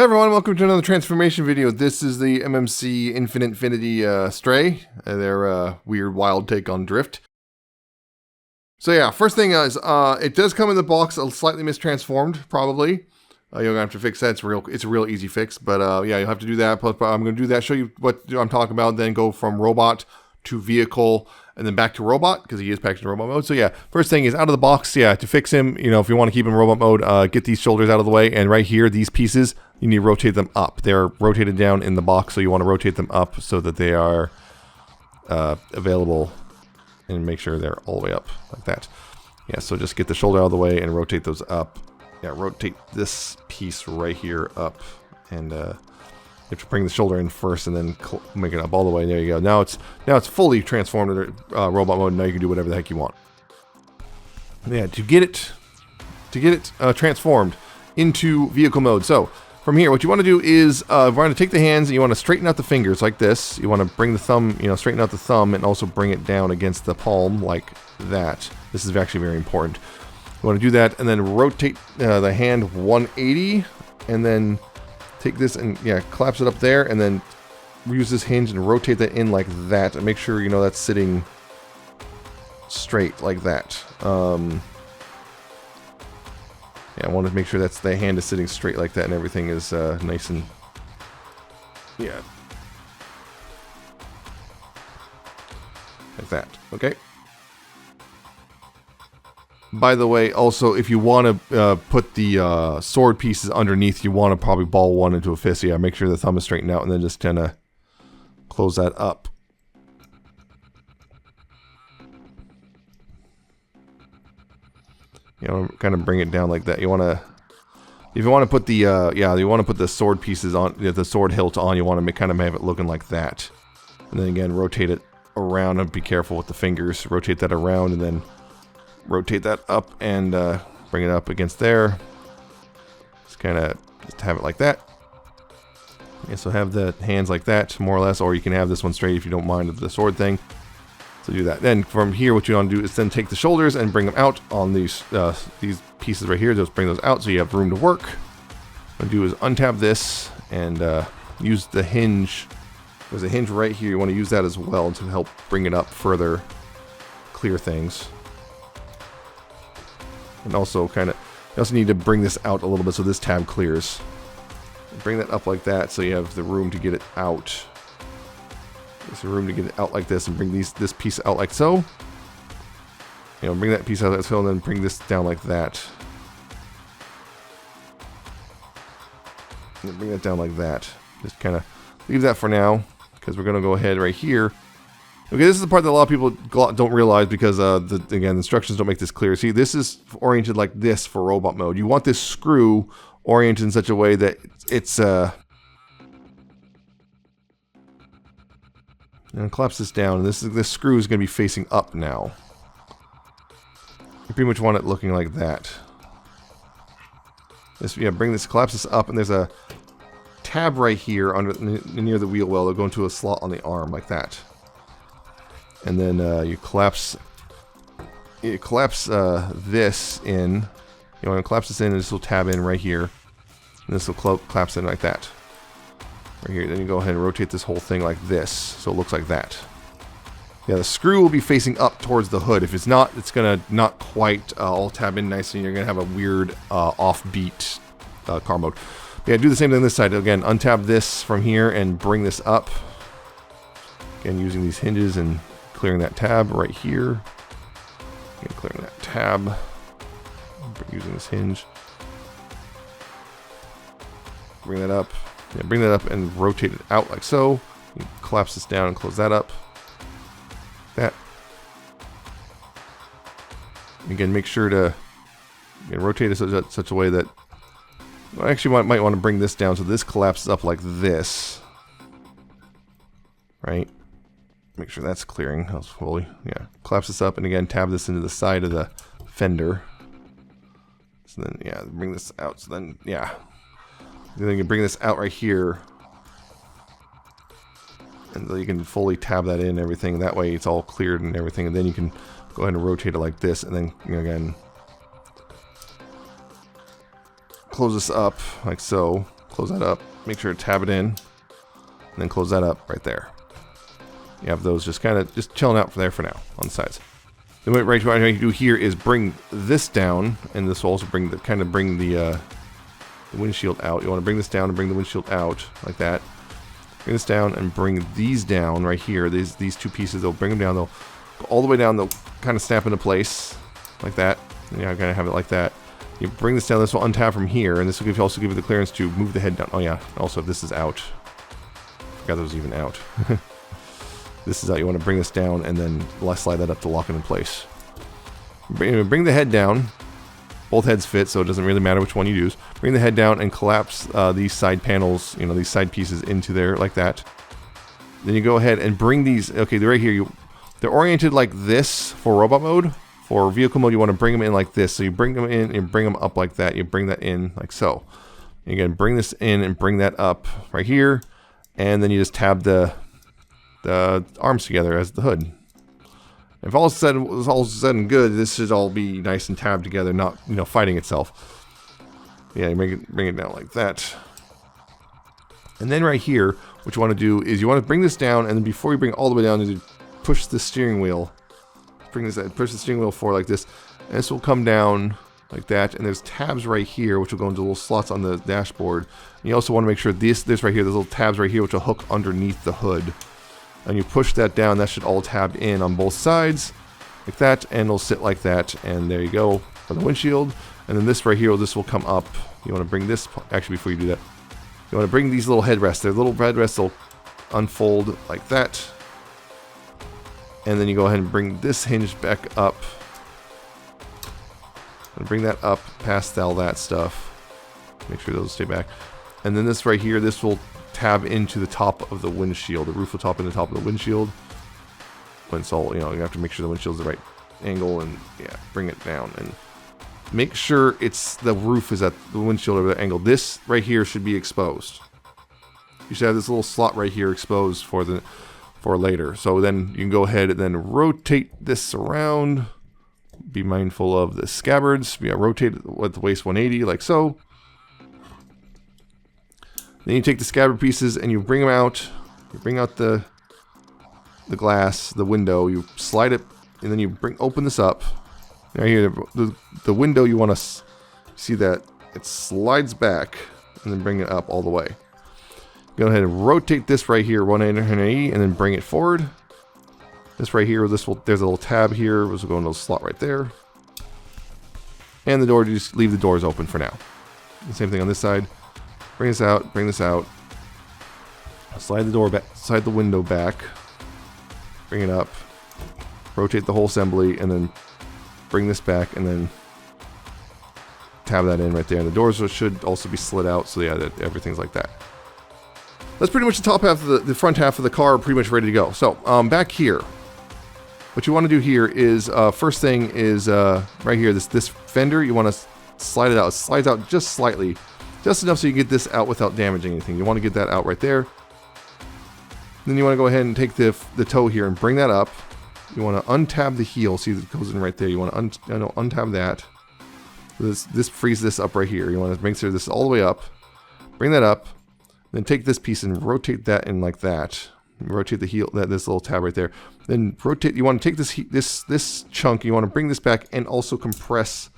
Hey everyone, welcome to another transformation video. This is the MMC InfiniteFinity Stray, their weird wild take on drift. So yeah, first thing is, it does come in the box slightly mistransformed, probably. You're gonna have to fix that. It's a real easy fix, but yeah, you'll have to do that. Plus, I'm gonna do that, show you what I'm talking about, then go from robot to vehicle, and then back to robot, because he is packaged in robot mode. So yeah, first thing is out of the box, yeah, to fix him, you know, if you want to keep him in robot mode, get these shoulders out of the way, and right here, these pieces, you need to rotate them up. They're rotated down in the box, so you want to rotate them up so that they are available, and make sure they're all the way up, like that. Yeah, so just get the shoulder out of the way and rotate those up. Yeah, rotate this piece right here up, and you have to bring the shoulder in first and then make it up all the way. There you go. Now it's fully transformed into robot mode. Now you can do whatever the heck you want. Yeah, to get it transformed into vehicle mode. So from here, what you want to do is you want to take the hands and you want to straighten out the fingers like this. You want to bring the thumb, straighten out the thumb and also bring it down against the palm like that. This is actually very important. You want to do that and then rotate the hand 180 and then take this and collapse it up there and then use this hinge and rotate that in like that and make sure that's sitting straight like that. Yeah, I want to make sure the hand is sitting straight like that and everything is nice and like that. Okay. By the way, also, if you want to put the sword pieces underneath, you want to probably ball one into a fist. Yeah, make sure the thumb is straightened out and then just kind of close that up. Kind of bring it down like that. You want to, if you want to put the, you want to put the sword pieces on, the sword hilt on, you want to kind of have it looking like that. And then again, rotate it around and be careful with the fingers. Rotate that around and then rotate that up and bring it up against there. Just have it like that. Yeah, so have the hands like that, more or less, or you can have this one straight if you don't mind the sword thing. So do that. Then from here, what you want to do is then take the shoulders and bring them out on these pieces right here. Just bring those out so you have room to work. What you do is untab this and use the hinge. There's a hinge right here. You want to use that as well to help bring it up further, clear things. And also you also need to bring this out a little bit so this tab clears. Bring that up like that so you have the room to get it out. There's room to get it out like this and bring this piece out like so. Bring that piece out like so and then bring this down like that. And bring that down like that. Just kind of leave that for now because we're going to go ahead right here. Okay, this is the part that a lot of people don't realize because, again, the instructions don't make this clear. See, this is oriented like this for robot mode. You want this screw oriented in such a way that it's, and collapse this down. And this screw is going to be facing up now. You pretty much want it looking like that. Collapse this up, and there's a tab right here near the wheel well. They'll go into a slot on the arm like that. And then you collapse this in. You want to collapse this in, and this will tab in right here. And this will collapse in like that. Right here. Then you go ahead and rotate this whole thing like this, so it looks like that. Yeah, the screw will be facing up towards the hood. If it's not, it's going to not quite all tab in nicely, and you're going to have a weird offbeat car mode. Yeah, do the same thing on this side. Again, untab this from here and bring this up. Again, using these hinges and clearing that tab right here. Again, clearing that tab. Using this hinge. Bring that up. Yeah, bring that up and rotate it out like so. You collapse this down and close that up. That. Again, make sure to rotate it in such a way that. Well, actually, might want to bring this down so this collapses up like this. Right? Make sure that's clearing fully. Yeah, collapse this up and again tab this into the side of the fender. So then bring this out. So then then you can bring this out right here, and then you can fully tab that in and everything. That way it's all cleared and everything, and then you can go ahead and rotate it like this, and then again close this up like so. close that up. Make sure to tab it in, and then close that up right there. You have those just kind of just chilling out for there for now on the sides. Then what right you do here is bring this down, and this will also bring the windshield out. You want to bring this down and bring the windshield out like that. Bring this down and bring these down right here. These two pieces, they'll bring them down. They'll go all the way down. They'll kind of snap into place like that. And kind of have it like that. You bring this down. This will untap from here, and this will also give you the clearance to move the head down. Oh yeah. Also, if this is out, forgot that was even out. This is out. You want to bring this down and then slide that up to lock it in place. Bring the head down. Both heads fit, so it doesn't really matter which one you use. Bring the head down and collapse these side panels, these side pieces into there like that. Then you go ahead and bring these. Okay, they're right here. They're oriented like this for robot mode. For vehicle mode, you want to bring them in like this. So you bring them in and bring them up like that. You bring that in like so. And again, bring this in and bring that up right here, and then you just tab the arms together as the hood. If all is said and good, this should all be nice and tabbed together, not fighting itself. Yeah, you bring it down like that. And then right here, what you want to do is you want to bring this down, and then before you bring it all the way down, you push the steering wheel. Push the steering wheel forward like this, and this will come down like that. And there's tabs right here, which will go into little slots on the dashboard. And you also want to make sure this right here, there's little tabs right here, which will hook underneath the hood. And you push that down, that should all tab in on both sides, like that, and it'll sit like that, and there you go for the windshield. And then this right here, this will come up. You want to bring this, actually before you do that, you want to bring these little headrests. Their little headrests will unfold like that. And then you go ahead and bring this hinge back up. And bring that up past all that stuff. Make sure those stay back. And then this right here, this will tab into the top of the windshield. The roof will top in the top of the windshield. When it's all, you have to make sure the windshield's the right angle, and yeah, bring it down and make sure the roof is at the windshield over the angle. This right here should be exposed. You should have this little slot right here exposed for later. So then you can go ahead and then rotate this around. Be mindful of the scabbards. Yeah, rotate it with the waist 180 like so. Then you take the scabbard pieces and you bring them out. You bring out the glass, the window. You slide it, and then you open this up. Now here, the window, you want to see that it slides back, and then bring it up all the way. Go ahead and rotate this right here 180, and then bring it forward. This right here, there's a little tab here. This will go into a slot right there. And the door, just leave the doors open for now. The same thing on this side. Bring this out, bring this out. Slide the door back, slide the window back. Bring it up. Rotate the whole assembly, and then bring this back, and then tab that in right there. And the doors should also be slid out, so yeah, everything's like that. That's pretty much the top half of the front half of the car, pretty much ready to go. So back here, what you want to do here is first thing is right here, this fender. You want to slide it out. It slides out just slightly. Just enough so you get this out without damaging anything. You want to get that out right there. Then you want to go ahead and take the toe here and bring that up. You want to untab the heel. See, it goes in right there. You want to untab that. This frees this up right here. You want to make sure this is all the way up. Bring that up. Then take this piece and rotate that in like that. Rotate the heel, this little tab right there. Then rotate. You want to take this chunk. You want to bring this back and also compress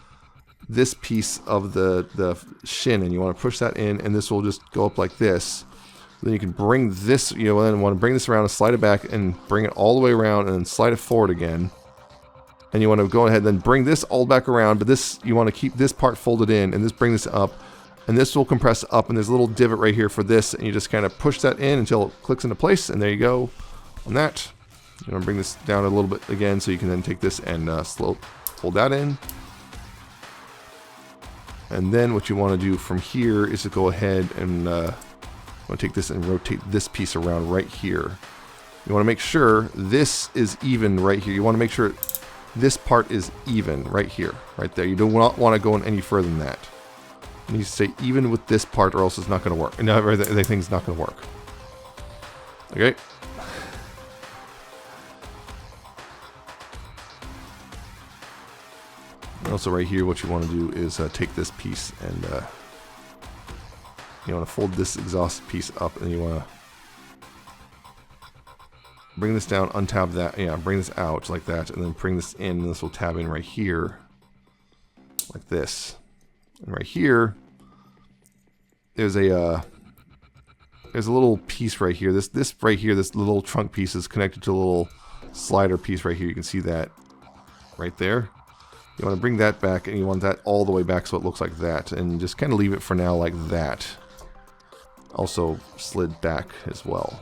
this piece of the shin, and you want to push that in, and this will just go up like this. Then you can bring this, then want to bring this around and slide it back and bring it all the way around and then slide it forward again. And you want to go ahead and then bring this all back around, but this, you want to keep this part folded in, and this bring this up, and this will compress up, and there's a little divot right here for this, and you just kind of push that in until it clicks into place, and there you go on that. You want to bring this down a little bit again, so you can then take this and fold that in. And then what you want to do from here is to go ahead and want to take this and rotate this piece around right here. You want to make sure this is even right here. You want to make sure this part is even right here, right there. You do not want to go in any further than that. You need to stay even with this part, or else it's not going to work. No, everything's not going to work. Okay. Also right here, what you want to do is take this piece and You want to fold this exhaust piece up, and you want to bring this down, untab that, yeah, bring this out like that, and then bring this in, and this will tab in right here, like this. And right here, there's a little piece right here. This right here, this little trunk piece is connected to a little slider piece right here. You can see that right there. You want to bring that back, and you want that all the way back so it looks like that, and just kind of leave it for now like that. Also slid back as well.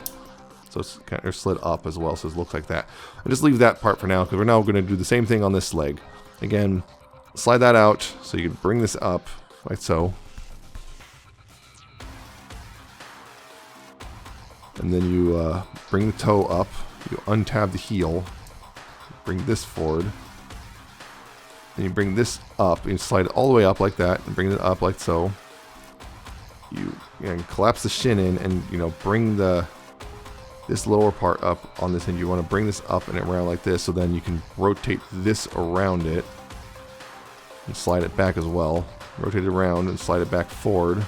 So it's kind of slid up as well, so it looks like that. I'll just leave that part for now, because we're now going to do the same thing on this leg. Again, slide that out, so you can bring this up, like so. And then you bring the toe up, you untab the heel, bring this forward. Then you bring this up, and you slide it all the way up like that, and bring it up like so. You collapse the shin in, and bring this lower part up on this end. You want to bring this up and around like this, so then you can rotate this around it and slide it back as well. Rotate it around and slide it back forward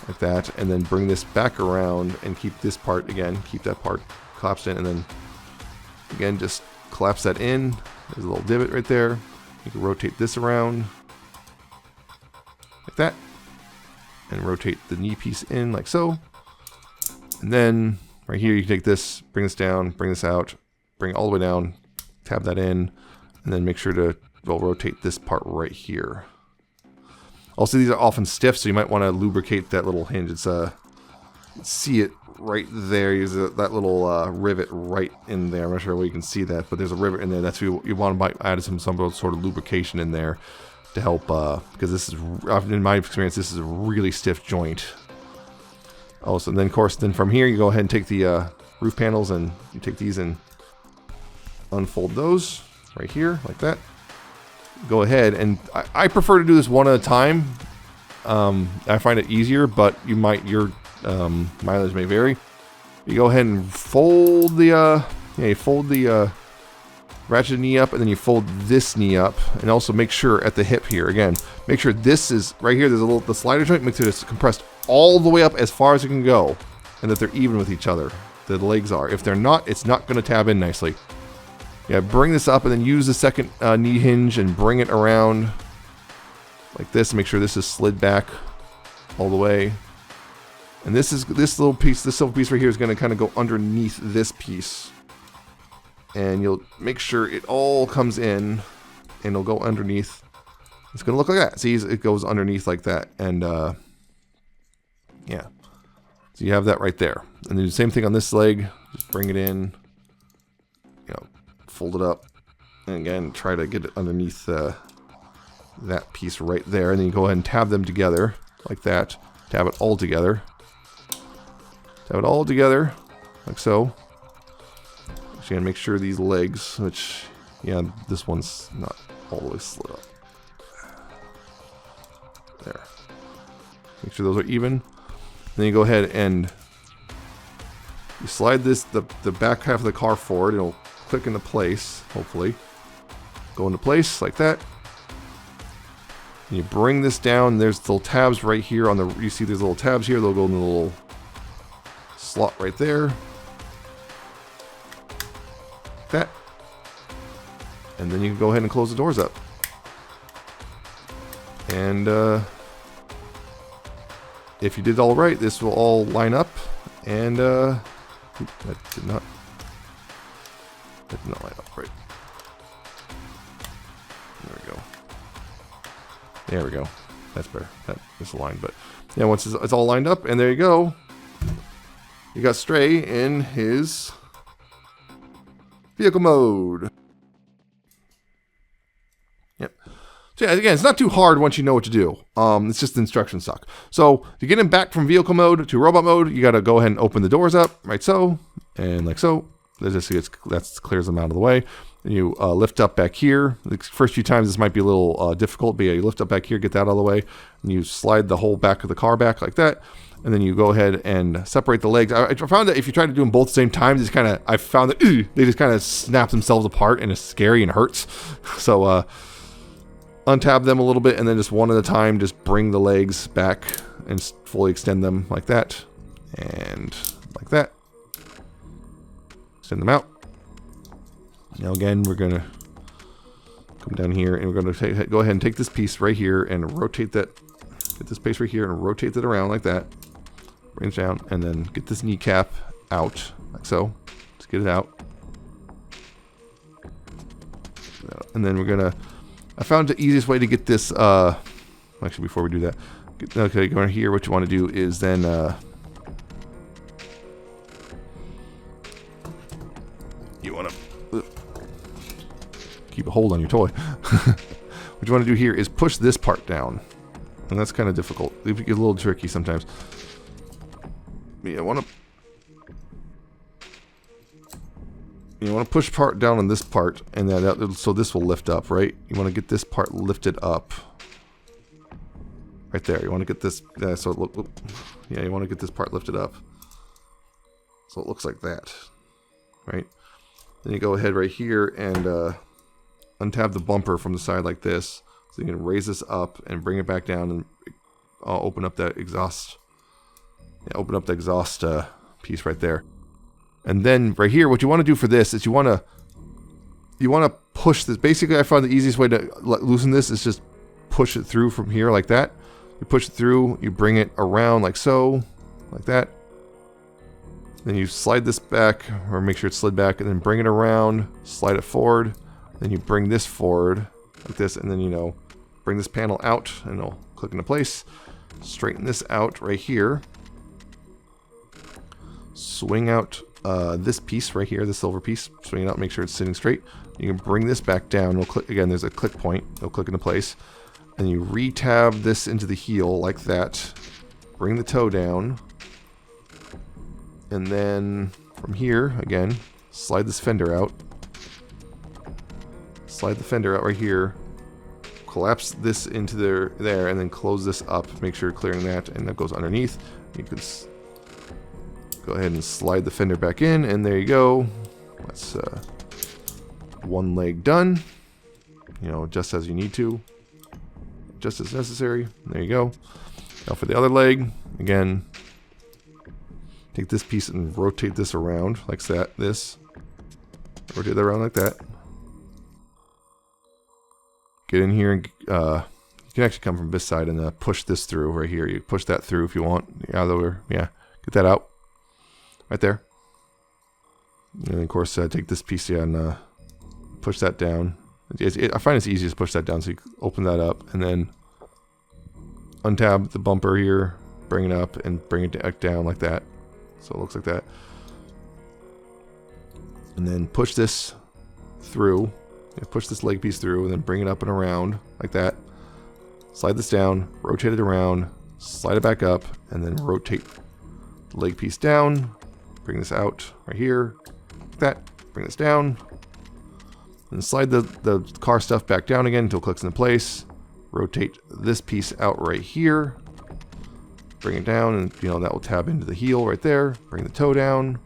like that, and then bring this back around and keep this part again, keep that part collapsed in, and then again just collapse that in. There's a little divot right there. You can rotate this around like that, and rotate the knee piece in like so. And then right here you can take this, bring this down, bring this out, bring it all the way down, tab that in, and then make sure to rotate this part right here. Also, these are often stiff, so you might want to lubricate that little hinge. It's see it right there. Use that little rivet right in there. I'm not sure where you can see that, but there's a rivet in there. That's what you want to add some sort of lubrication in there to help, because this is, in my experience, this is a really stiff joint. Also, and then of course, from here you go ahead and take the roof panels, and you take these and unfold those right here like that. Go ahead, and I prefer to do this one at a time. I find it easier, but your mileage may vary. You go ahead and fold the ratchet knee up, and then you fold this knee up, and also make sure at the hip here, again, make sure this is right here. There's the slider joint. Make sure it's compressed all the way up as far as it can go, and that they're even with each other. The legs are. If they're not, it's not going to tab in nicely. Yeah, bring this up, and then use the second knee hinge and bring it around like this. Make sure this is slid back all the way. And this little piece right here is going to kind of go underneath this piece. And you'll make sure it all comes in, and it'll go underneath. It's going to look like that. See, it goes underneath like that. And yeah. So you have that right there. And then the same thing on this leg. Just bring it in. Fold it up, and again try to get it underneath that piece right there, and then you go ahead and tab them together like that. Tab it all together. Tab it all together like so. Actually, gotta make sure these legs, which this one's not all the way slid up. There. Make sure those are even. Then you go ahead and you slide the back half of the car forward. It'll click into place, hopefully. Go into place like that. And you bring this down. There's little tabs right here on the. You see these little tabs here. They'll go in the little slot right there. Like that. And then you can go ahead and close the doors up. And if you did all right, this will all line up. And that did not. That did not line up right. There we go. There we go. That's better. That's aligned. But yeah, once it's all lined up, and there you go. You got Stray in his vehicle mode. Yep. So yeah, again, it's not too hard once you know what to do. It's just the instructions suck. So to get him back from vehicle mode to robot mode, you got to go ahead and open the doors up, right so, and like so. That clears them out of the way. And you lift up back here. The first few times this might be a little difficult, but yeah, you lift up back here, get that out of the way, and you slide the whole back of the car back like that. And then you go ahead and separate the legs. I found that if you try to do them both at the same time, I found that they just kind of snap themselves apart, and it's scary and hurts. So untab them a little bit, and then just one at a time, just bring the legs back and fully extend them like that and like that. Extend them out. Now again, we're going to come down here and we're going to go ahead and take this piece right here and rotate that. Get this piece right here and rotate it around like that. Bring it down and then get this kneecap out like so. Let's get it out. And then we're going to, I found the easiest way to get this, actually before we do that, okay, going here, what you want to do is then, you want to keep a hold on your toy. What you want to do here is push this part down. And that's kind of difficult. It gets a little tricky sometimes. You want to push part down on this part, and then so this will lift up, right? You want to get this part lifted up, right there. You want to get this. So yeah, you want to get this part lifted up, so it looks like that, right? Then you go ahead right here and untab the bumper from the side like this. So you can raise this up and bring it back down and open up that exhaust. Yeah, open up the exhaust piece right there. And then right here, what you want to do for this is you want to push this. Basically, I found the easiest way to loosen this is just push it through from here like that. You push it through, you bring it around like so, like that. Then you slide this back, or make sure it's slid back, and then bring it around, slide it forward. Then you bring this forward like this, and then, you know, bring this panel out and it'll click into place. Straighten this out right here. Swing out this piece right here, the silver piece. Swing it out, make sure it's sitting straight. You can bring this back down. We'll click again. There's a click point. It'll click into place, and you re-tab this into the heel like that. Bring the toe down, and then from here again, slide this fender out. Slide the fender out right here. Collapse this into there, and then close this up. Make sure you're clearing that, and that goes underneath. You can go ahead and slide the fender back in, and there you go. That's one leg done. You know, just as you need to, just as necessary. There you go. Now for the other leg, again, take this piece and rotate this around like that. Rotate that around like that. Get in here and you can actually come from this side and push this through right here. You push that through if you want. Yeah, get that out right there. And then of course take this piece and push that down. I find it's easiest to push that down, so you open that up and then untab the bumper here, bring it up and bring it down like that. So it looks like that. And then push this through. Push this leg piece through and then bring it up and around like that. Slide this down, rotate it around, slide it back up, and then rotate the leg piece down. Bring this out right here, like that. Bring this down. And slide the car stuff back down again until it clicks into place. Rotate this piece out right here. Bring it down, and you know that will tab into the heel right there. Bring the toe down.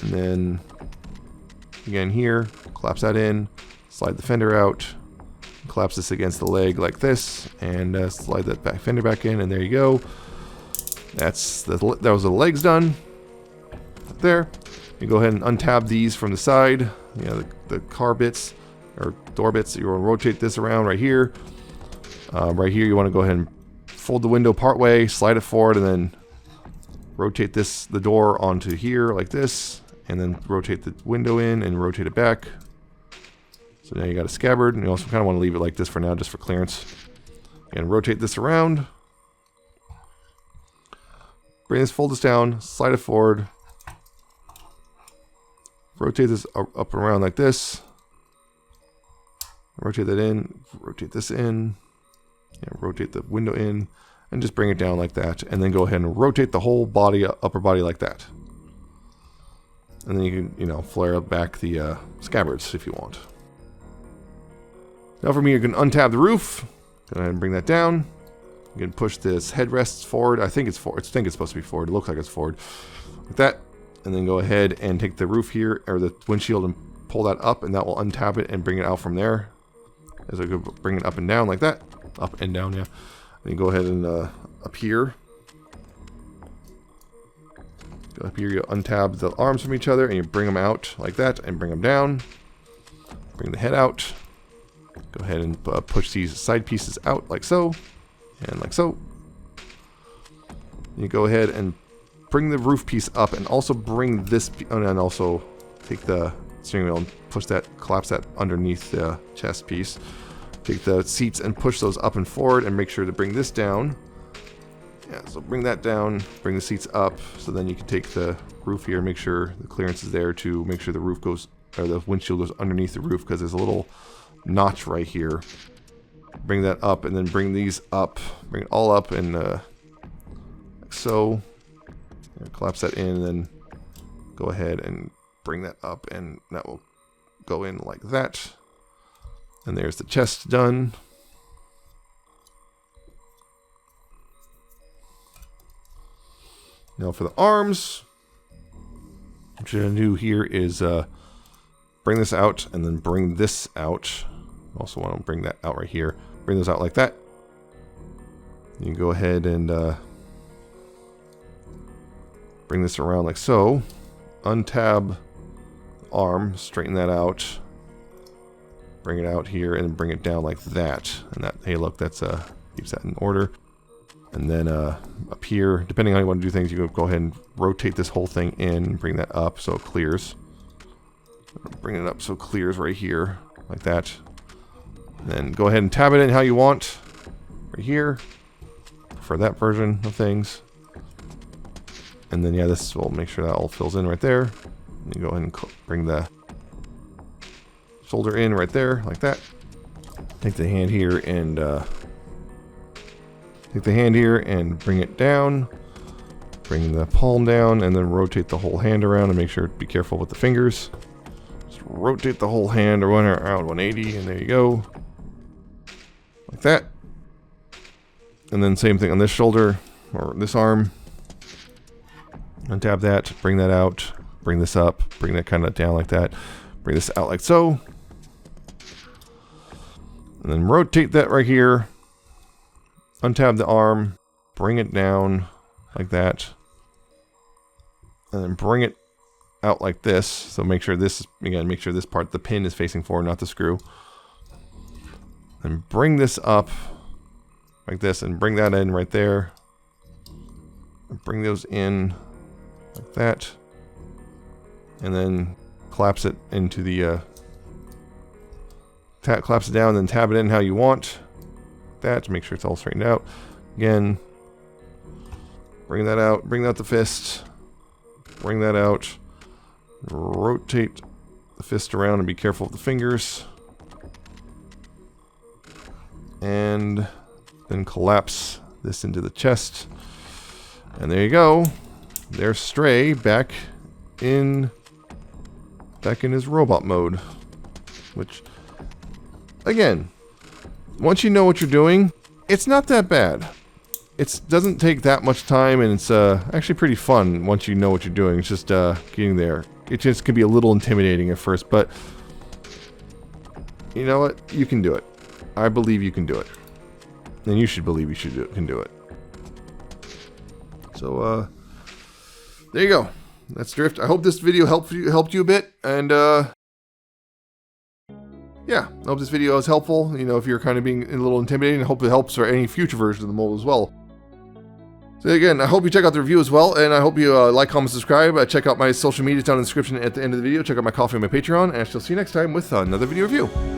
And then again here, collapse that in, slide the fender out, collapse this against the leg like this, and slide that back fender back in, and there you go. That was the legs done. There. You go ahead and untab these from the side. You know, the car bits or door bits. You want to rotate this around right here. Right here, you want to go ahead and fold the window part way, slide it forward, and then rotate the door onto here like this. And then rotate the window in and rotate it back. So now you got a scabbard, and you also kind of want to leave it like this for now, just for clearance. And rotate this around. Bring this, fold this down, slide it forward. Rotate this up and around like this. Rotate that in, rotate this in. And rotate the window in, and just bring it down like that. And then go ahead and rotate the whole body, upper body like that. And then you can, you know, flare back the scabbards if you want. Now for me, you can untab the roof. Go ahead and bring that down. You can push this headrests forward. I think it's forward. I think it's supposed to be forward. It looks like it's forward. Like that. And then go ahead and take the roof here, or the windshield, and pull that up, and that will untab it and bring it out from there. As I go bring it up and down like that. Up and down, yeah. Then you go ahead and up here. Go up here, you untab the arms from each other, and you bring them out like that, and bring them down. Bring the head out. Go ahead and push these side pieces out like so, and like so. You go ahead and bring the roof piece up, and also bring this, and also take the steering wheel and push that, collapse that underneath the chest piece. Take the seats and push those up and forward, and make sure to bring this down. Yeah, so bring that down, bring the seats up, so then you can take the roof here, make sure the clearance is there to make sure the roof goes, or the windshield goes underneath the roof, because there's a little notch right here. Bring that up, and then bring these up, bring it all up, and like so. Collapse that in, and then go ahead and bring that up, and that will go in like that. And there's the chest done. Now for the arms, what you're going to do here is bring this out, and then bring this out. Also want to bring that out right here. Bring those out like that. You can go ahead and bring this around like so. Untab the arm, straighten that out. Bring it out here, and bring it down like that. And that, hey look, that's keeps that in order. And then up here, depending on how you want to do things, you can go ahead and rotate this whole thing in, bring that up so it clears. Bring it up so it clears right here, like that. And then go ahead and tab it in how you want, right here, for that version of things. And then yeah, this will make sure that all fills in right there. And you go ahead and bring the shoulder in right there, like that. Take the hand here and bring it down. Bring the palm down, and then rotate the whole hand around, and make sure to be careful with the fingers. Just rotate the whole hand around 180, and there you go. Like that. And then same thing on this shoulder, or this arm. Untap that, bring that out, bring this up, bring that kind of down like that. Bring this out like so. And then rotate that right here. Untab the arm, bring it down like that. And then bring it out like this. So make sure this, again, make sure this part, the pin is facing forward, not the screw. And bring this up like this, and bring that in right there. And bring those in like that. And then collapse it into the, collapse it down, then tab it in how you want. That to make sure it's all straightened out. Again, bring that out, bring out the fist, bring that out, rotate the fist around, and be careful with the fingers. And then collapse this into the chest. And there you go. There's Stray back in his robot mode. Which, again, once you know what you're doing, it's not that bad. It doesn't take that much time, and it's actually pretty fun once you know what you're doing. It's just getting there. It just can be a little intimidating at first, but you know what? You can do it. I believe you can do it. And you should believe you can do it. So, there you go. That's Drift. I hope this video helped you a bit, and yeah, I hope this video is helpful. You know, if you're kind of being a little intimidating, I hope it helps for any future versions of the mold as well. So again, I hope you check out the review as well, and I hope you like, comment, subscribe. Check out my social media down in the description at the end of the video. Check out my Ko-fi and my Patreon, and I shall see you next time with another video review.